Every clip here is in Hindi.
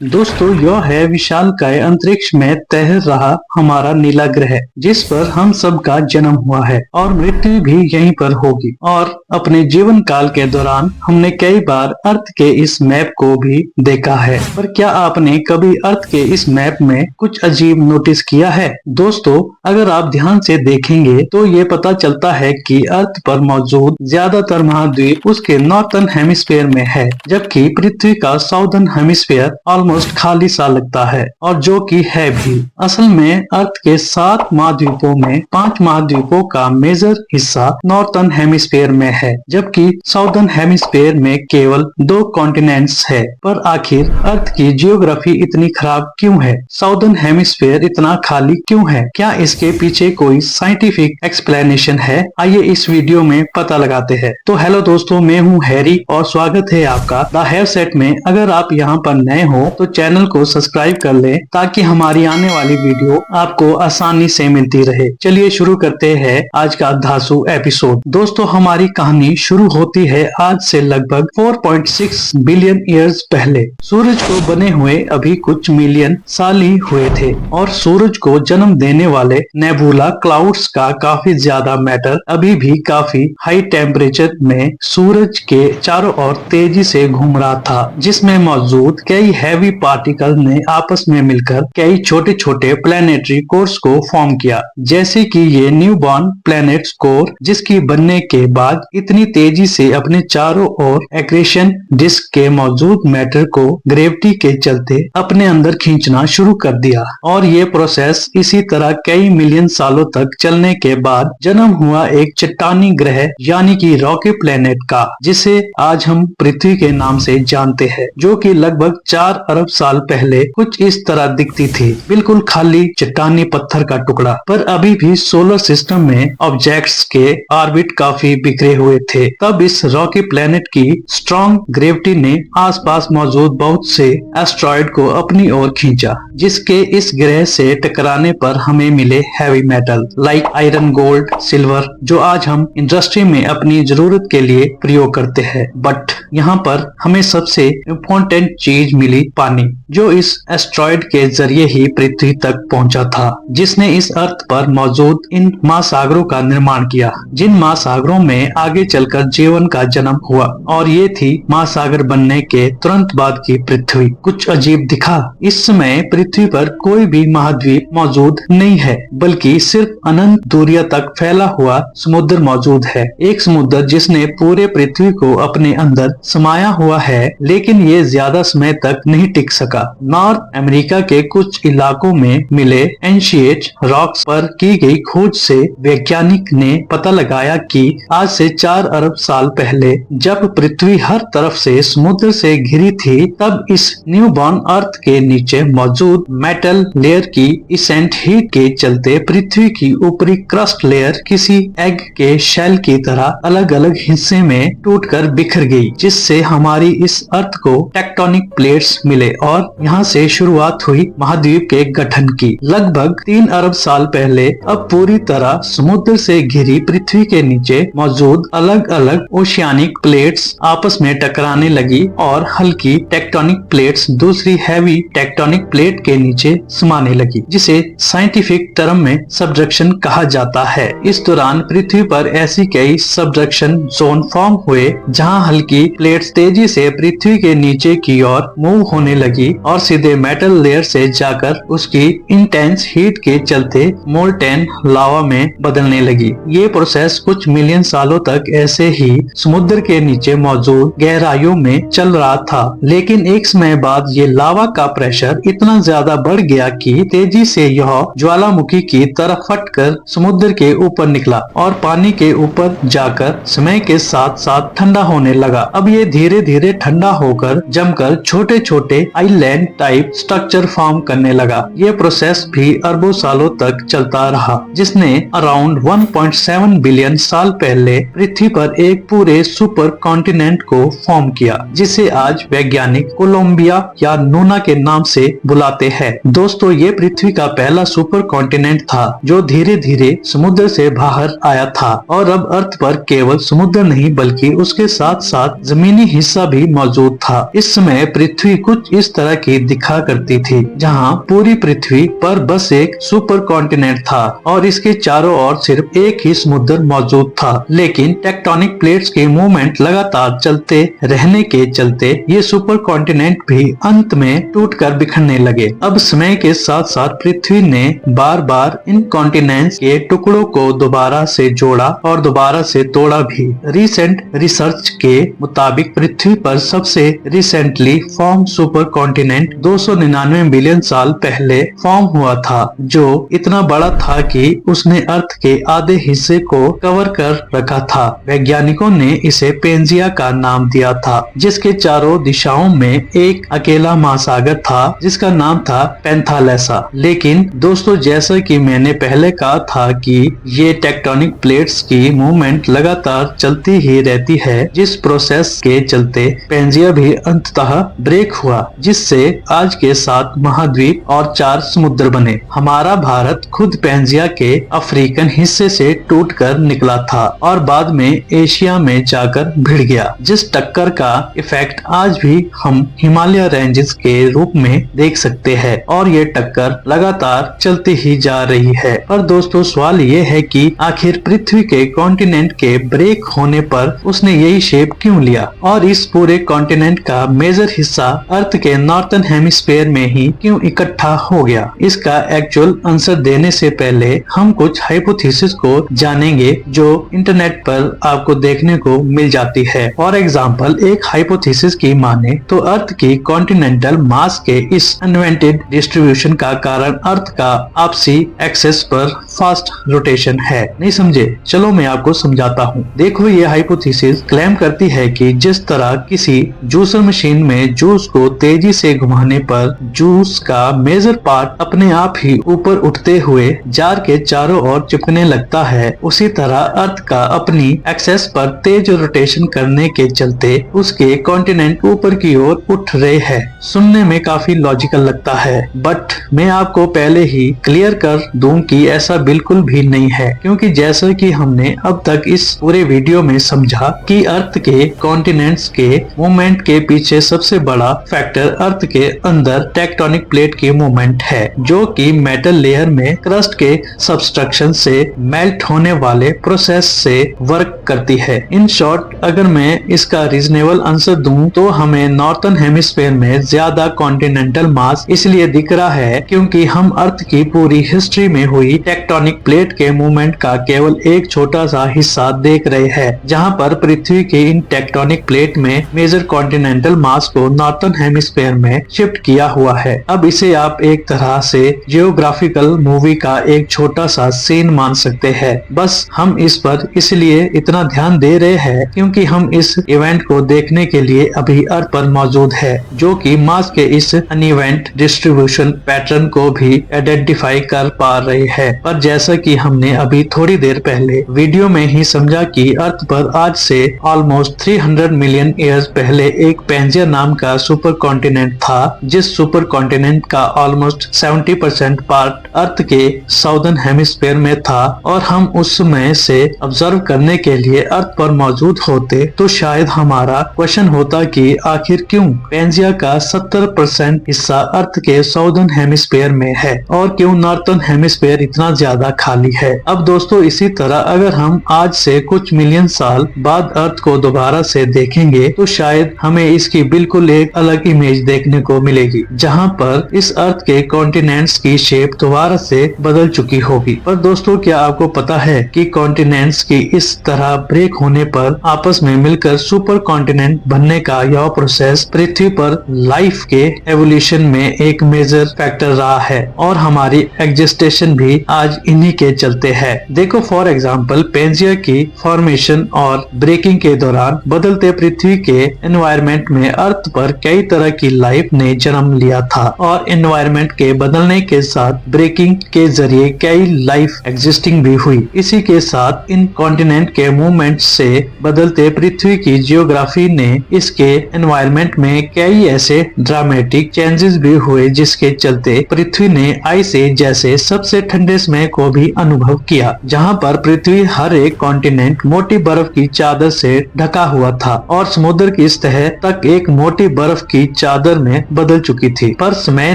दोस्तों यह है विशालकाय अंतरिक्ष में तैर रहा हमारा नीला ग्रह, जिस पर हम सब का जन्म हुआ है और मृत्यु भी यहीं पर होगी। और अपने जीवन काल के दौरान हमने कई बार अर्थ के इस मैप को भी देखा है, पर क्या आपने कभी अर्थ के इस मैप में कुछ अजीब नोटिस किया है? दोस्तों अगर आप ध्यान से देखेंगे तो ये पता चलता है कि अर्थ पर मौजूद ज्यादातर महाद्वीप उसके नॉर्थर्न हेमिस्फीयर में है, जबकि पृथ्वी का साउदर्न हेमिस्फीयर ऑलमोस्ट खाली सा लगता है, और जो कि है भी। असल में अर्थ के 7 महाद्वीपों में 5 महाद्वीपों का मेजर हिस्सा नॉर्थर्न हेमिस्फीयर में है, जबकि साउदर्न हेमिस्फीयर में केवल 2 कॉन्टिनेंट्स है। पर आखिर अर्थ की जियोग्राफी इतनी खराब क्यों है? साउदर्न हेमिस्फीयर इतना खाली क्यों है? क्या इसके पीछे कोई साइंटिफिक एक्सप्लेनेशन है? आइए इस वीडियो में पता लगाते हैं। तो हेलो दोस्तों, मैं हूँ हैरी और स्वागत है आपका द हैव सेट में। अगर आप यहाँ पर नए हो तो चैनल को सब्सक्राइब कर लें ताकि हमारी आने वाली वीडियो आपको आसानी से मिलती रहे। चलिए शुरू करते हैं आज का धासु एपिसोड। दोस्तों हमारी कहानी शुरू होती है आज से लगभग 4.6 बिलियन ईयर्स पहले। सूरज को बने हुए अभी कुछ मिलियन साल ही हुए थे और सूरज को जन्म देने वाले नेबुला क्लाउड्स का काफी ज्यादा मैटर अभी भी काफी हाई टेम्परेचर में सूरज के चारों ओर तेजी से घूम रहा था, जिसमें मौजूद कई हैवी पार्टिकल ने आपस में मिलकर कई छोटे छोटे प्लैनेटरी कोर्स को फॉर्म किया, जैसे कि ये न्यूबॉर्न प्लैनेट्स कोर, जिसकी बनने के बाद इतनी तेजी से अपने चारों ओर एक्रेशन डिस्क के मौजूद मैटर को ग्रेविटी के चलते अपने अंदर खींचना शुरू कर दिया। और ये प्रोसेस इसी तरह कई मिलियन सालों तक चलने के बाद जन्म हुआ एक चट्टानी ग्रह यानी कि रॉकी प्लैनेट का, जिसे आज हम पृथ्वी के नाम से जानते हैं, जो कि लगभग 4 अरब साल पहले कुछ इस तरह दिखती थी, बिल्कुल खाली चट्टानी पत्थर का टुकड़ा। पर अभी भी सोलर सिस्टम में ऑब्जेक्ट्स के ऑर्बिट काफी बिखरे हुए थे। तब इस रॉकी प्लैनेट की स्ट्रॉन्ग ग्रेविटी ने आसपास मौजूद बहुत से एस्ट्रॉइड को अपनी ओर खींचा, जिसके इस ग्रह से टकराने पर हमें मिले heavy metal like iron, gold, silver, जो आज हम इंडस्ट्री में अपनी जरूरत के लिए प्रयोग करते हैं। बट यहाँ पर हमें सबसे इम्पोर्टेंट चीज मिली, पानी, जो इस एस्ट्रॉइड के जरिए ही पृथ्वी तक पहुंचा था, जिसने इस अर्थ पर मौजूद इन महासागरों का निर्माण किया, जिन महासागरों में आगे चलकर जीवन का जन्म हुआ। और ये थी महासागर बनने के तुरंत बाद की पृथ्वी। कुछ अजीब दिखा? इस समय पृथ्वी पर कोई भी महाद्वीप मौजूद नहीं है, बल्कि सिर्फ अनंत दूरियां तक फैला हुआ समुद्र मौजूद है। एक समुद्र जिसने पूरे पृथ्वी को अपने अंदर समाया हुआ है, लेकिन ये ज्यादा समय तक नहीं टिक सका। नॉर्थ अमेरिका के कुछ इलाकों में मिले एंशिएट रॉक्स पर की गई खोज से वैज्ञानिक ने पता लगाया कि आज से 4 अरब साल पहले जब पृथ्वी हर तरफ से समुद्र से घिरी थी, तब इस न्यूबॉर्न अर्थ के नीचे मौजूद मेटल लेयर की इसेंट हीट के चलते पृथ्वी की ऊपरी क्रस्ट लेयर किसी एग के शेल की तरह अलग अलग हिस्से में टूटकर बिखर गई, जिससे हमारी इस अर्थ को टेक्टोनिक प्लेट्स मिले और यहाँ से शुरुआत हुई महाद्वीप के गठन की। लगभग 3 अरब साल पहले अब पूरी तरह समुद्र से घिरी पृथ्वी के नीचे मौजूद अलग अलग ओशियानिक प्लेट्स आपस में टकराने लगी और हल्की टेक्टोनिक प्लेट्स दूसरी हैवी टेक्टोनिक प्लेट के नीचे समाने लगी, जिसे साइंटिफिक टर्म में सबडक्शन कहा जाता है। इस दौरान पृथ्वी पर ऐसी कई सबडक्शन जोन फॉर्म हुए जहाँ हल्की प्लेट्स तेजी से पृथ्वी के नीचे की ओर मूव होने लगी और सीधे मेटल लेयर से जाकर उसकी इंटेंस हीट के चलते मोल्टेन लावा में बदलने लगी। ये प्रोसेस कुछ मिलियन सालों तक ऐसे ही समुद्र के नीचे मौजूद गहराइयों में चल रहा था, लेकिन एक समय बाद ये लावा का प्रेशर इतना ज्यादा बढ़ गया कि तेजी से यह ज्वालामुखी की तरफ फटकर समुद्र के ऊपर निकला और पानी के ऊपर जाकर समय के साथ साथ ठंडा होने लगा। अब ये धीरे धीरे ठंडा होकर जमकर छोटे छोटे आइलैंड टाइप स्ट्रक्चर फॉर्म करने लगा। ये प्रोसेस भी अरबों सालों तक चलता रहा, जिसने अराउंड 1.7 बिलियन साल पहले पृथ्वी पर एक पूरे सुपर कॉन्टिनेंट को फॉर्म किया, जिसे आज वैज्ञानिक कोलंबिया या नूना के नाम से बुलाते हैं। दोस्तों, ये पृथ्वी का पहला सुपर कॉन्टिनेंट था जो धीरे धीरे समुद्र से बाहर आया था, और अब अर्थ पर केवल समुद्र नहीं बल्कि उसके साथ साथ जमीनी हिस्सा भी मौजूद था। इस समय पृथ्वी कुछ इस तरह की दिखा करती थी, जहाँ पूरी पृथ्वी पर बस एक सुपर कॉन्टिनेंट था और इसके चारों ओर सिर्फ एक ही समुद्र मौजूद था। लेकिन टेक्टोनिक प्लेट्स के मूवमेंट लगातार चलते रहने के चलते ये सुपर कॉन्टिनेंट भी अंत में टूटकर बिखरने लगे। अब समय के साथ साथ पृथ्वी ने बार बार इन कॉन्टिनेंट्स के टुकड़ों को दोबारा से जोड़ा और दोबारा से तोड़ा भी। रिसेंट रिसर्च के मुताबिक पृथ्वी पर सबसे recently form super continent 299 billion साल पहले फॉर्म हुआ था, जो इतना बड़ा था कि उसने अर्थ के आधे हिस्से को कवर कर रखा था। वैज्ञानिकों ने इसे पेंजिया का नाम दिया था, जिसके चारों दिशाओं में एक अकेला महासागर था जिसका नाम था पैंथालेसा। लेकिन दोस्तों, जैसा कि मैंने पहले कहा था कि ये टेक्टोनिक प्लेट्स की मूवमेंट लगातार चलती ही रहती है, जिस प्रोसेस के चलते पेंजिया भी अंततः ब्रेक हुआ, जिससे आज के 7 महाद्वीप और 4 समुद्र बने। हमारा भारत खुद पेंजिया के अफ्रीकन हिस्से से टूटकर निकला था और बाद में एशिया में जाकर भिड़ गया, जिस टक्कर का इफेक्ट आज भी हम हिमालय रेंजेस के रूप में देख सकते हैं, और ये टक्कर लगातार चलती ही जा रही है। पर दोस्तों, सवाल ये है कि आखिर पृथ्वी के कॉन्टिनेंट के ब्रेक होने पर उसने यही शेप क्यों लिया, और इस पूरे कॉन्टिनेंट का मेजर हिस्सा अर्थ के नॉर्थन हेमिस्फीयर में ही क्यों इकट्ठा हो गया। इसका एक्चुअल आंसर देने से पहले हम कुछ हाइपोथेसिस को जानेंगे जो इंटरनेट पर आपको देखने को मिल जाती है। फॉर एग्जाम्पल, एक हाइपोथेसिस की माने तो अर्थ की कॉन्टिनेंटल मास के इस अनवांटेड डिस्ट्रीब्यूशन का कारण अर्थ का आपसी एक्सेस पर फास्ट रोटेशन है। नहीं समझे? चलो मैं आपको समझाता हूँ। देखो, ये हाइपोथेसिस क्लेम करती है कि जिस तरह किसी जूसर मशीन में जूस को तेजी से घुमाने पर जूस का मेजर पार्ट अपने आप ही ऊपर उठते हुए जार के चारों ओर चिपकने लगता है, उसी तरह अर्थ का अपनी एक्सेस पर तेज रोटेशन करने के चलते उसके कॉन्टिनेंट ऊपर की ओर उठ रहे हैं। सुनने में काफी लॉजिकल लगता है, बट मैं आपको पहले ही क्लियर कर दूं कि ऐसा बिल्कुल भी नहीं है, क्योंकि जैसा कि हमने अब तक इस पूरे वीडियो में समझा कि अर्थ के कॉन्टिनेंट्स के मूवमेंट के पीछे सबसे बड़ा फैक्टर अर्थ के अंदर टेक्टोनिक प्लेट की मूवमेंट है, जो कि मेटल लेयर में क्रस्ट के सब्सट्रक्शन से मेल्ट होने वाले प्रोसेस से वर्क करती है। इन शॉर्ट, अगर मैं इसका रीजनेबल आंसर दूं तो हमें नॉर्थन हेमिस्फीयर में ज्यादा कॉन्टिनेंटल मास इसलिए दिख रहा है क्योंकि हम अर्थ की पूरी हिस्ट्री में हुई टेक्टोनिक प्लेट के मूवमेंट का केवल एक छोटा सा हिस्सा देख रहे हैं, जहां पर पृथ्वी के इन टेक्टोनिक प्लेट में मेजर कॉन्टिनेंटल मास को नॉर्थन हेमिस्फीयर में शिफ्ट किया हुआ है। अब इसे आप एक तरह से जियोग्राफिकल मूवी का एक छोटा सा सीन मान सकते हैं। बस हम इस पर इसलिए इतना ध्यान दे रहे हैं क्योंकि हम इस इवेंट को देखने के लिए अभी अर्थ पर मौजूद है, जो कि मास के इस अनइवेंट डिस्ट्रीब्यूशन पैटर्न को भी आइडेंटिफाई कर पा रहे हैं। पर जैसा कि हमने अभी थोड़ी देर पहले वीडियो में ही समझा कि अर्थ पर आज से ऑलमोस्ट 300 मिलियन ईयर्स पहले एक पेंजिया नाम का सुपर कॉन्टिनेंट था, जिस सुपर कॉन्टिनेंट का ऑलमोस्ट 70% पार्ट अर्थ के साउदर्न हेमिस्फीयर में था, और हम उस समय से ऑब्जर्व करने के लिए अर्थ पर मौजूद होते तो शायद हमारा क्वेश्चन होता कि आखिर क्यों पेंजिया का 70% हिस्सा अर्थ के साउदर्न हेमिस्फीयर में है और क्यों नॉर्थर्न हेमिस्फीयर इतना ज्यादा खाली है। अब दोस्तों, इसी तरह अगर हम आज से कुछ मिलियन साल बाद अर्थ को दोबारा से देखेंगे तो शायद हमें इसकी बिल्कुल एक अलग इमेज देखने को मिलेगी, जहां पर इस अर्थ के कॉन्टिनेंट्स की शेप दोबारा से बदल चुकी होगी। पर दोस्तों, क्या आपको पता है कि कॉन्टिनेंट्स की इस तरह ब्रेक होने पर आपस में मिलकर सुपर कॉन्टिनेंट बनने का यह प्रोसेस पृथ्वी पर लाइफ के एवोल्यूशन में एक मेजर फैक्टर रहा है, और हमारी एग्जिस्टेशन भी आज इन्हीं के चलते है। देखो, फॉर एग्जाम्पल, पेंजिया की फॉर्मेशन और ब्रेकिंग के दौरान बदलते पृथ्वी के एनवायरमेंट में अर्थ पर कई तरह की लाइफ ने जन्म लिया था, और एनवायरमेंट के बदलने के साथ ब्रेकिंग के जरिए कई लाइफ एग्जिस्टिंग भी हुई। इसी के साथ इन कॉन्टिनेंट के के मूवमेंट से बदलते पृथ्वी की जियोग्राफी ने इसके एनवायरनमेंट में कई ऐसे ड्रामेटिक चेंजेस भी हुए जिसके चलते पृथ्वी ने आइस एज जैसे सबसे ठंडे समय को भी अनुभव किया, जहां पर पृथ्वी हर एक कॉन्टिनेंट मोटी बर्फ की चादर से ढका हुआ था और समुद्र की सतह तक एक मोटी बर्फ की चादर में बदल चुकी थी। पर समय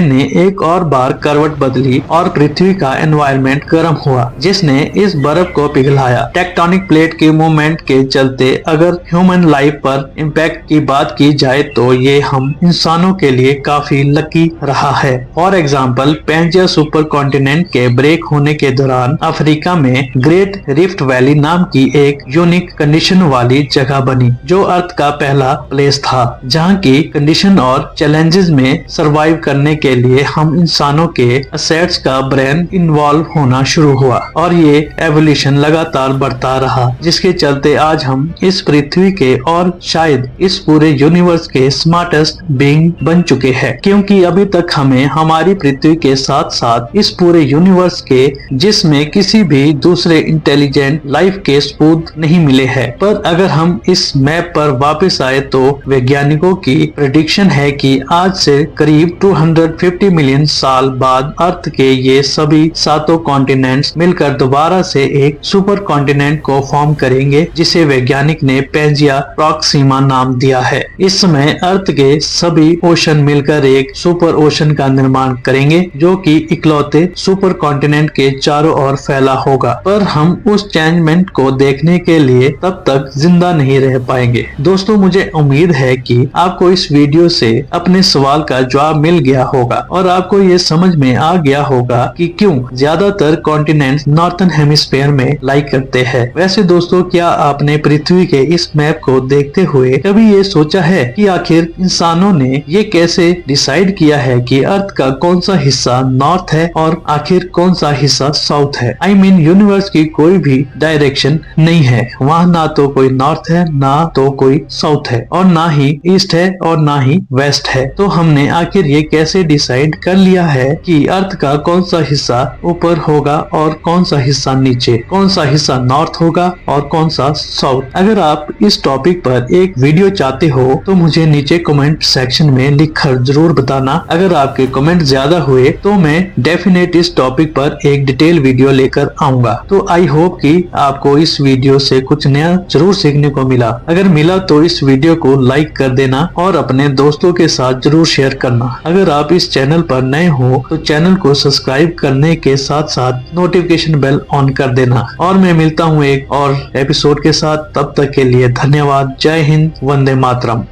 ने एक और बार करवट बदली और पृथ्वी का एनवायरनमेंट गर्म हुआ, जिसने इस बर्फ को पिघलाया। टेक्टोनिक प्लेट के मूवमेंट के चलते अगर ह्यूमन लाइफ पर इम्पैक्ट की बात की जाए तो ये हम इंसानों के लिए काफी लकी रहा है। For example, Pangaea super continent के ब्रेक होने के दौरान अफ्रीका में ग्रेट रिफ्ट वैली नाम की एक यूनिक कंडीशन वाली जगह बनी, जो अर्थ का पहला प्लेस था जहाँ की कंडीशन और चैलेंजेस में सरवाइव करने के लिए हम इंसानों के असेट्स का ब्रेन इन्वॉल्व होना शुरू हुआ और ये एवोल्यूशन लगातार बढ़ता रहा, जिसके चलते आज हम इस पृथ्वी के और शायद इस पूरे यूनिवर्स के स्मार्टेस्ट बीइंग बन चुके हैं, क्योंकि अभी तक हमें हमारी पृथ्वी के साथ साथ इस पूरे यूनिवर्स के जिसमें किसी भी दूसरे इंटेलिजेंट लाइफ के सबूत नहीं मिले हैं। पर अगर हम इस मैप पर वापस आए तो वैज्ञानिकों की प्रेडिक्शन है कि आज से करीब 250 मिलियन साल बाद अर्थ के ये सभी सातों कॉन्टिनेंट्स मिलकर दोबारा से एक सुपर कॉन्टिनेंट को फॉर्म करेंगे, जिसे वैज्ञानिक ने पैंजिया प्रॉक्सिमा नाम दिया है। इस समय अर्थ के सभी ओशन मिलकर एक सुपर ओशन का निर्माण करेंगे, जो कि इकलौते सुपर कॉन्टिनेंट के चारों ओर फैला होगा। पर हम उस चेंजमेंट को देखने के लिए तब तक जिंदा नहीं रह पाएंगे। दोस्तों, मुझे उम्मीद है कि आपको इस वीडियो से अपने सवाल का जवाब मिल गया होगा और आपको ये समझ में आ गया होगा कि क्यों ज्यादातर कॉन्टिनेंट्स नॉर्थन हेमिस्फीयर में लाई करते हैं। वैसे दोस्तों, क्या आपने पृथ्वी के इस मैप को देखते हुए कभी ये सोचा है कि आखिर इंसानों ने ये कैसे डिसाइड किया है कि अर्थ का कौन सा हिस्सा नॉर्थ है और आखिर कौन सा हिस्सा साउथ है? आई मीन यूनिवर्स की कोई भी डायरेक्शन नहीं है, वहाँ ना तो कोई नॉर्थ है, ना तो कोई साउथ है, और ना ही ईस्ट है और ना ही वेस्ट है। तो हमने आखिर ये कैसे डिसाइड कर लिया है कि अर्थ का कौन सा हिस्सा ऊपर होगा और कौन सा हिस्सा नीचे, कौन सा हिस्सा नॉर्थ होगा और कौन सा साउथ? अगर आप इस टॉपिक पर एक वीडियो चाहते हो तो मुझे नीचे कमेंट सेक्शन में लिखकर जरूर बताना। अगर आपके कमेंट ज्यादा हुए तो मैं डेफिनेट इस टॉपिक पर एक डिटेल वीडियो लेकर आऊंगा। तो आई होप कि आपको इस वीडियो से कुछ नया जरूर सीखने को मिला। अगर मिला तो इस वीडियो को लाइक कर देना और अपने दोस्तों के साथ जरूर शेयर करना। अगर आप इस चैनल पर नए हो तो चैनल को सब्सक्राइब करने के साथ साथ नोटिफिकेशन बेल ऑन कर देना। और मैं मिलता हूँ एक और एपिसोड के साथ, तब तक के लिए धन्यवाद। जय हिंद, वंदे मातरम।